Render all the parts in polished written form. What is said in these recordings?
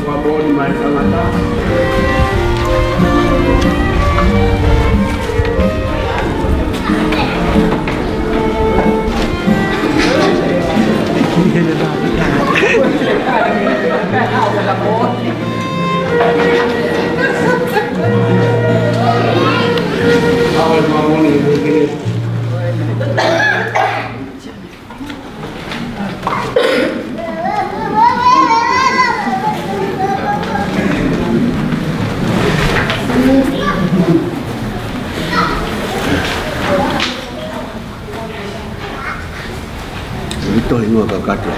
wabodi mata. Ito ini agak kacau.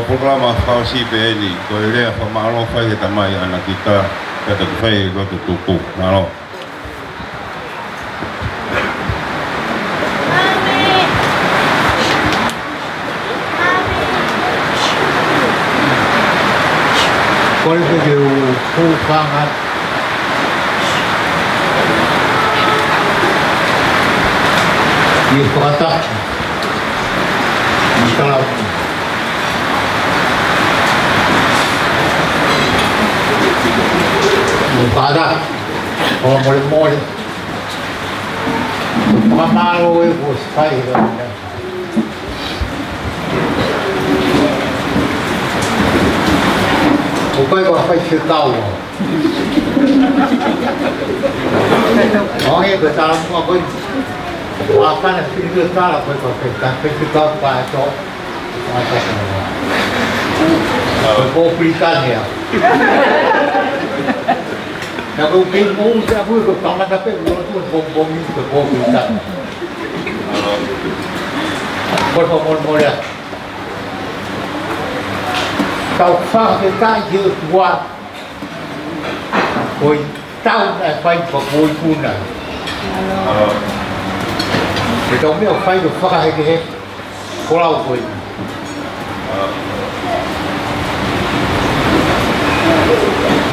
Programa Fausi BNI, Korea Famalo Fai kita mai anak kita kata Fai waktu tupu, nalo. Kau itu dia kufangat Ia whakata. Kala. Mukada. O mole. Whakamaro e ko whai rau. O kai ko whai te tau. O he ko tala mua koi. A kana whiri tala koi ko whai te tau pa e tō. A taka mua. Ko ko Britania. Nā kau kei mōu te apui ko tangata pe ua tu bom ko ko Britania. Ko morea. Tau whake tai ki o tua koi tau nai whai whakoi kuna. E tau mea whai ko whakaheke he korau koi.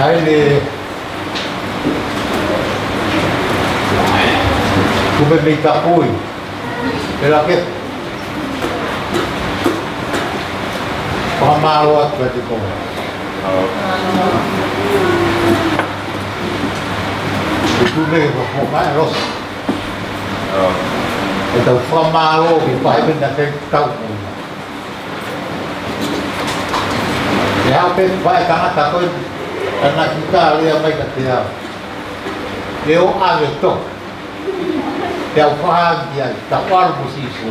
Hai le kume mei tapui e la ke Pamalo atu te ko. Tu me ko mai ros. E tau pamalo ki pai ben te tau. E a pe vai tangata ko ana kita le mai ka te a. E o ave to. Te au wha dia ta waru musisu.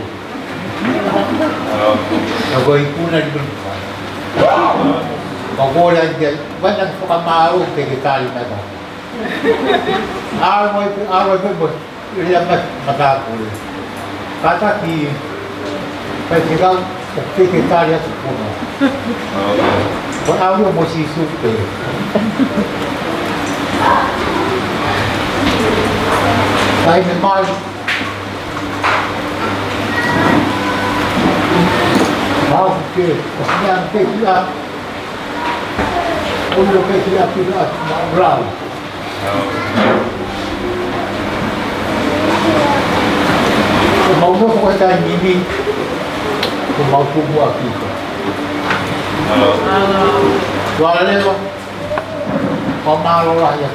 Nā koi kuna ni bunu whai. Ka kōrea ni kia, wainan whakamāro te ke tāri mai ka. Āro mai mo, rea mai matākore. Kata ki, kai te kau, te ke tāri atu kona. Ko āro mo si supe. Kai me mai, Mau ke, kemudian kita, untuk kita berau. Mau nak kita ini, mau buat kita. Soalnya apa? Pemalu lah ya.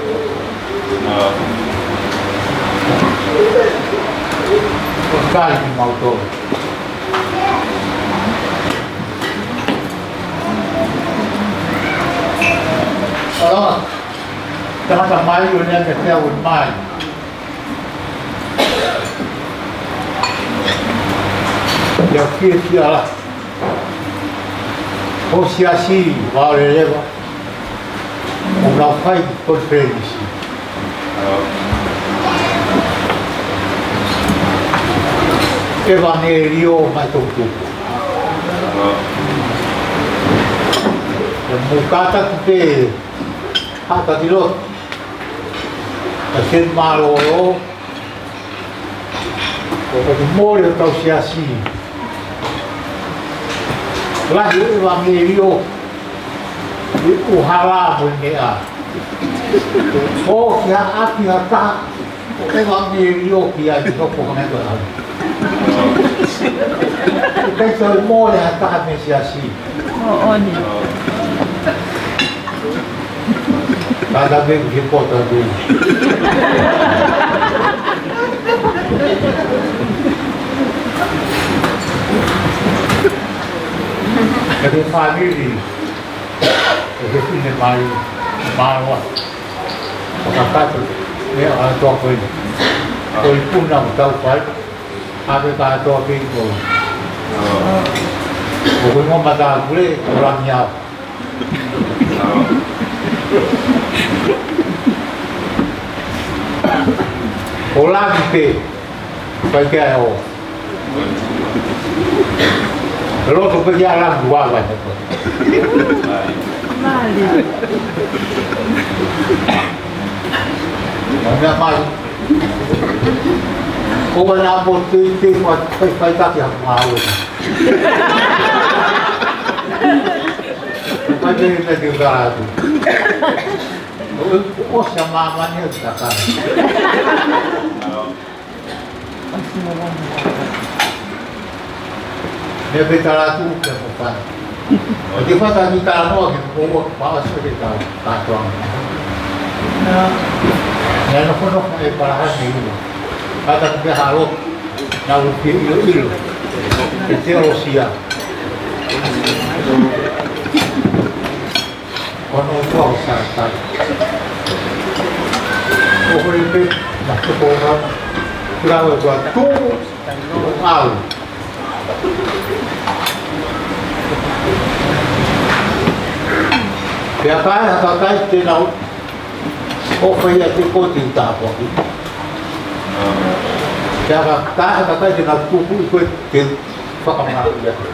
Sekali mau tu. Kalau kita mai dunia kita mai, ya kita lah, posisi boleh lewat, orang fai konferensi, evangelio macam tu. Muka tak kita hata dilot asin malolo ko mole tau siasi lagi evangelio di uhala bunea o ya api hata evangelio kia di ko kena ko itu mole hata siasi ni Cada vez que importa dele. Cadê família? Eu fiz mais uma casa, né? A tua coisa. Foi por não tal pai. A vida tua quem foi. O que não matar por ele, por minha. Olá, Pipe. Vai que é o. Lo que podia lá voar vai depois. Vale. Não é mais. Como na bote tem vai dar que arrumar hoje. Mas ele é desgarrado. Eu chamar a maneira da cara. me petala tu ke pa o te fa ta ta no ke ko pa so ke ta to na no kono e para ha ni ata ke halo na u ki ilo e te o sia kono to sa ta o ko pe na ko na bravo qua tu au Pia kai te nau o whai a te koti i tāpua ki. Pia kai te nau tupu i koe te whakamara i ate.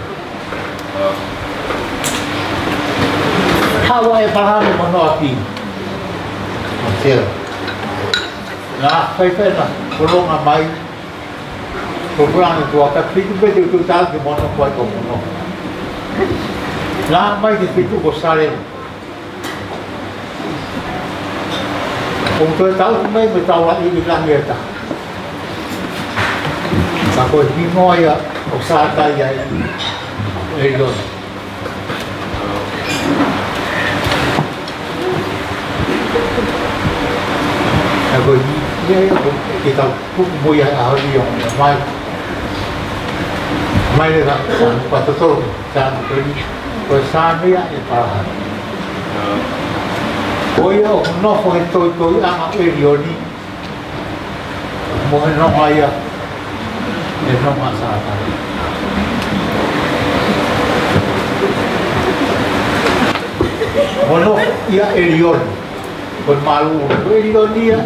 Hawa e parhane manoa ki. Ma tera. Nā whaiwhena koronga mai. Ko prane tua ka whitu pete utu tāu ki mono koe ko mono. Nā mai ki whitu ko sare. Kung tôi tao mấy người tao lại đi làm việc ta, ta coi đi ngồi à, ông sa tay vậy, đây rồi, ta coi đi, cái tao cũng mua cái áo đi dùng mai là quan tôi tôi sang tôi sang mấy cái phải oi o no foi toi ama erioni mo no haya e no masata ono ia erion con malu erionia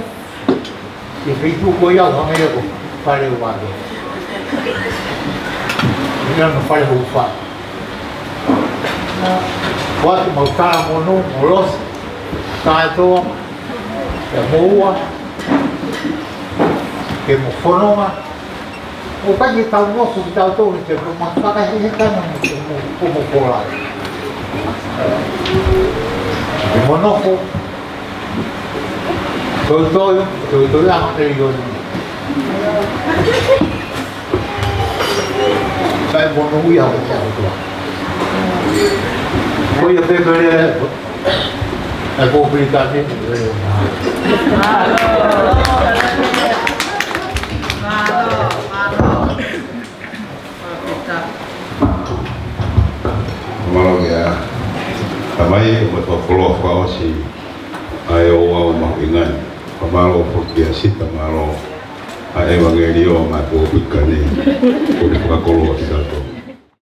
e fitu ko ia ho me ko pare o vado ia no pare o fa quatro maltara mono molos tai to ke moa ke mo fonoma o pa ki tau no ku tau to ni te ma ka ka he ka no ko mo pola e mono ko to la ma te yo sai mono uia o te to ko ia pe mere la pubblicità Malo ya, kamai betul kalau si ayo mau makingan, kamalo porque así kamalo, evangelio matu